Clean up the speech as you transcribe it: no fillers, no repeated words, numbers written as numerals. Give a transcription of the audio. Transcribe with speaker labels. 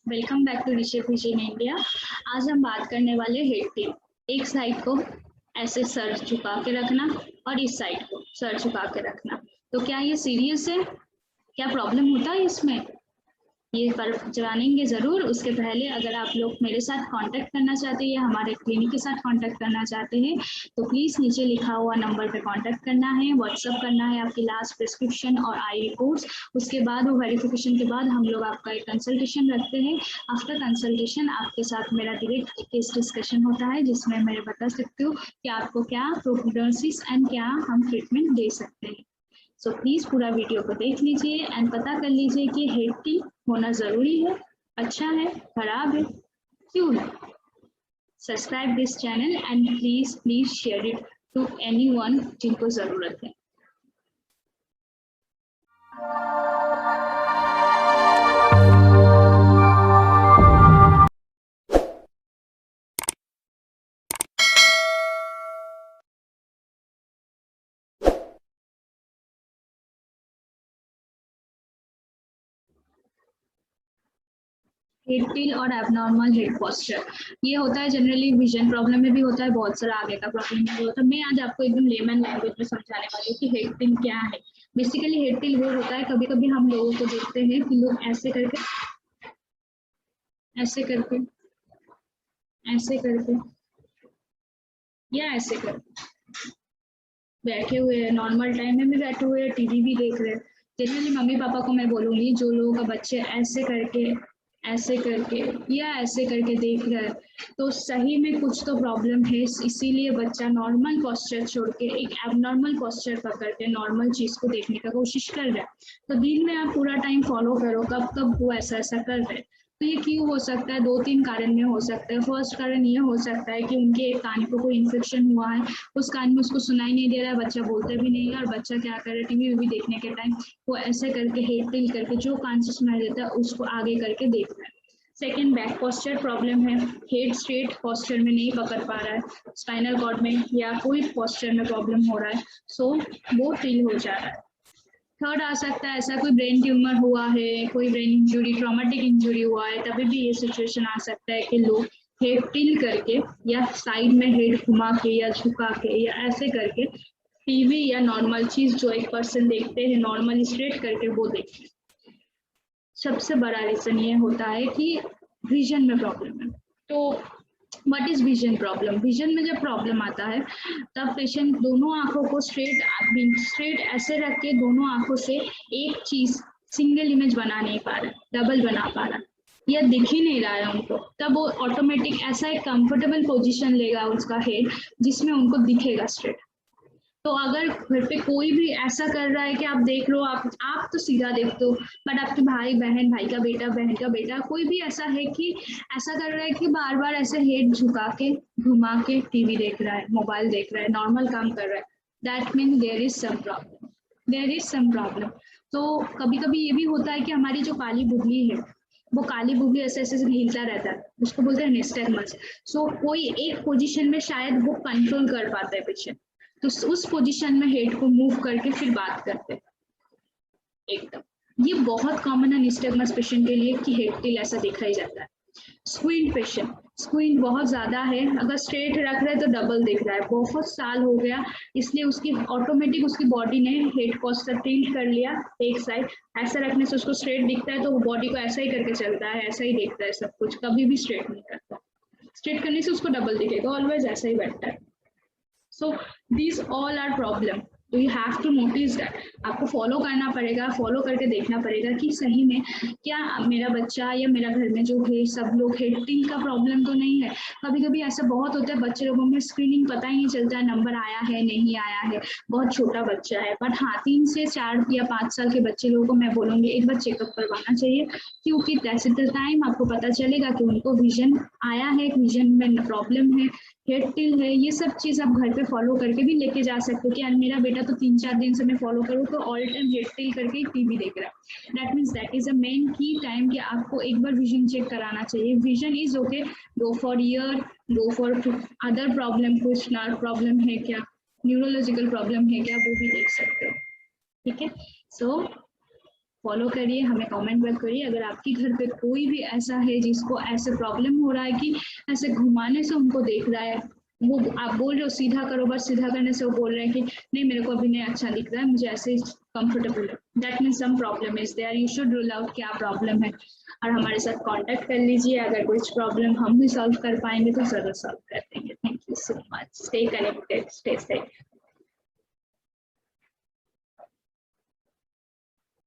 Speaker 1: Welcome back to Rishabh vision India. आज हम बात करने वाले हेड टिल। एक साइड को ऐसे सर झुका के रखना और इस साइड को सर झुका के रखना। तो क्या ये सीरियस है? क्या प्रॉब्लम होता है इसमें? ये पर जानेंगे ज़रूर। उसके पहले अगर आप लोग मेरे साथ कांटेक्ट करना चाहते हैं या हमारे क्लिनिक के साथ कांटेक्ट करना चाहते हैं तो प्लीज़ नीचे लिखा हुआ नंबर पे कांटेक्ट करना है, व्हाट्सअप करना है आपकी लास्ट प्रिस्क्रिप्शन और आई रिपोर्ट्स। उसके बाद वो वेरिफिकेशन के बाद हम लोग आपका एक कंसल्टेशन रखते हैं। आफ्टर कंसल्टेशन आपके साथ मेरा डायरेक्ट केस डिस्कशन होता है जिसमें मैं बता सकती हूँ कि आपको क्या प्रोग्नोसिस एंड क्या हम ट्रीटमेंट दे सकते हैं। सो प्लीज पूरा वीडियो को देख लीजिए एंड पता कर लीजिए कि हेड टिल होना जरूरी है, अच्छा है, खराब है, क्यों है। Subscribe this channel and please share it to anyone जिनको जरूरत है। हेड टिल और एबनॉर्मल हेड पोस्चर ये होता है जनरली विजन प्रॉब्लम में भी होता है, बहुत सारा आगे का प्रॉब्लम में भी होता है। मैं आज आपको एकदम लेमन लैंग्वेज में समझाने वाली हूँ कि हेड टिल क्या है। बेसिकली हेड टिल वो होता है, कभी कभी हम लोगों को देखते हैं कि लोग ऐसे करके या ऐसे करके बैठे हुए हैं, नॉर्मल टाइम में भी बैठे हुए हैं, टीवी भी देख रहे हैं। जनरली मम्मी पापा को मैं बोलूंगी जो लोगों का बच्चे ऐसे करके या ऐसे करके देख रहा है तो सही में कुछ तो प्रॉब्लम है। इसीलिए बच्चा नॉर्मल पोस्चर छोड़ के एक एबनॉर्मल पोस्चर पकड़ के नॉर्मल चीज को देखने का कोशिश कर रहा है। तो दिन में आप पूरा टाइम फॉलो करो कब कब वो ऐसा कर रहे हैं। तो ये क्यों हो सकता है? 2-3 कारण में हो सकता है। फर्स्ट कारण ये हो सकता है कि उनके एक कान को कोई इन्फेक्शन हुआ है, उस कान में उसको सुनाई नहीं दे रहा है, बच्चा बोलता भी नहीं है और बच्चा क्या कर रहा है टीवी भी देखने के टाइम वो ऐसे करके हेड टिल करके जो कान से सुनाई देता है उसको आगे करके देख रहा है। सेकेंड, बैक पोस्चर प्रॉब्लम है, हेड स्ट्रेट पोस्चर में नहीं पकड़ पा रहा है, स्पाइनल कॉर्ड में या कोई पोस्चर में प्रॉब्लम हो रहा है, सो वो टिल हो जा रहा है। थर्ड आ सकता है ऐसा कोई ब्रेन ट्यूमर हुआ है, कोई ब्रेन इंजुरी, ट्रॉमेटिक इंजुरी हुआ है, तभी भी ये सिचुएशन आ सकता है कि लोग हेड टिल करके या साइड में हेड घुमा के या झुका के या ऐसे करके टीवी या नॉर्मल चीज जो एक पर्सन देखते हैं नॉर्मल स्ट्रेट करके वो देखते हैं। सबसे बड़ा रीजन ये होता है कि विजन में प्रॉब्लम है। तो what is vision problem? Vision में जब प्रॉब्लम आता है तब पेशेंट दोनों आंखों को स्ट्रेट ऐसे रख के दोनों आंखों से एक चीज सिंगल इमेज बना नहीं पा रहा, डबल बना पा रहा या दिख ही नहीं रहा है उनको, तब वो ऑटोमेटिक ऐसा एक कंफर्टेबल पोजीशन लेगा उसका हेड जिसमें उनको दिखेगा स्ट्रेट। तो अगर घर पे कोई भी ऐसा कर रहा है कि आप देख लो, आप तो सीधा देखते हो, बट आपके भाई बहन, भाई का बेटा, बहन का बेटा, कोई भी ऐसा है कि ऐसा कर रहा है कि बार बार ऐसे हेड झुका के घुमा के टीवी देख रहा है, मोबाइल देख रहा है, नॉर्मल काम कर रहा है, that mean there is some problem. तो कभी कभी ये भी होता है कि हमारी जो काली बुगली है वो काली बुगली ऐसे ऐसे हिलता रहता है, उसको बोलते हैं निस्टैगमस। सो कोई एक पोजीशन में शायद वो कंट्रोल कर पाता है पीछे, तो उस पोजीशन में हेड को मूव करके फिर बात करते हैं। एकदम ये बहुत कॉमन है निस्टैगमस पेशेंट के लिए कि हेड टिल ऐसा देखा ही जाता है। स्क्वींट पेशेंट, स्क्वींट बहुत ज्यादा है, अगर स्ट्रेट रख रहे हैं तो डबल दिख रहा है, बहुत साल हो गया इसलिए उसकी ऑटोमेटिक उसकी बॉडी ने हेड पोस्चर टिल्ट कर लिया एक साइड, ऐसा रखने से उसको स्ट्रेट दिखता है तो वो बॉडी को ऐसा ही करके चलता है, ऐसा ही देखता है सब कुछ, कभी भी स्ट्रेट नहीं करता। स्ट्रेट करने से उसको डबल दिखेगा, ऑलवेज ऐसा ही बैठता है। So these all are problem. तो you have to notice that. आपको फॉलो करना पड़ेगा, फॉलो करके देखना पड़ेगा कि सही में क्या मेरा बच्चा या मेरा घर में जो है सब लोग हेड टिल का प्रॉब्लम तो नहीं है। कभी कभी ऐसा बहुत होता है बच्चे लोगों में स्क्रीनिंग पता ही नहीं चलता है, नंबर आया है नहीं आया है, बहुत छोटा बच्चा है, बट हाँ 3 से 4 या 5 साल के बच्चे लोगों को मैं बोलूँगी एक बार चेकअप करवाना चाहिए, क्योंकि दैट्स द टाइम आपको पता चलेगा कि उनको विजन आया है, विजन में प्रॉब्लम है, हेड टिल है। ये सब चीज आप घर पे फॉलो करके भी लेके जा सकते हो कि यार मेरा बेटा तो 3-4 दिन से मैं फॉलो करूँ तो ऑल टाइम हेड टिल करके टीवी देख रहा है, that means that is a main की टाइम कि आपको एक बार विजन चेक कराना चाहिए। Vision is okay, go for year, go for other problem, कुछ नर्व प्रॉब्लम है क्या, न्यूरोलॉजिकल प्रॉब्लम है क्या, वो भी देख सकते हो। ठीक है, सो फॉलो करिए, हमें कमेंट बैक करिए। अगर आपके घर पे कोई भी ऐसा है जिसको ऐसे प्रॉब्लम हो रहा है कि ऐसे घुमाने से उनको देख रहा है, वो आप बोल रहे हो सीधा करो, बस सीधा करने से वो बोल रहे हैं कि नहीं मेरे को अभी नहीं अच्छा दिख रहा है, मुझे ऐसे कंफर्टेबल है, that means some problem is there, you should rule out क्या प्रॉब्लम है और हमारे साथ कांटेक्ट कर लीजिए। अगर कुछ प्रॉब्लम हम भी सॉल्व कर पाएंगे तो जरूर सॉल्व कर देंगे। Thank you so much, stay connected, stay safe.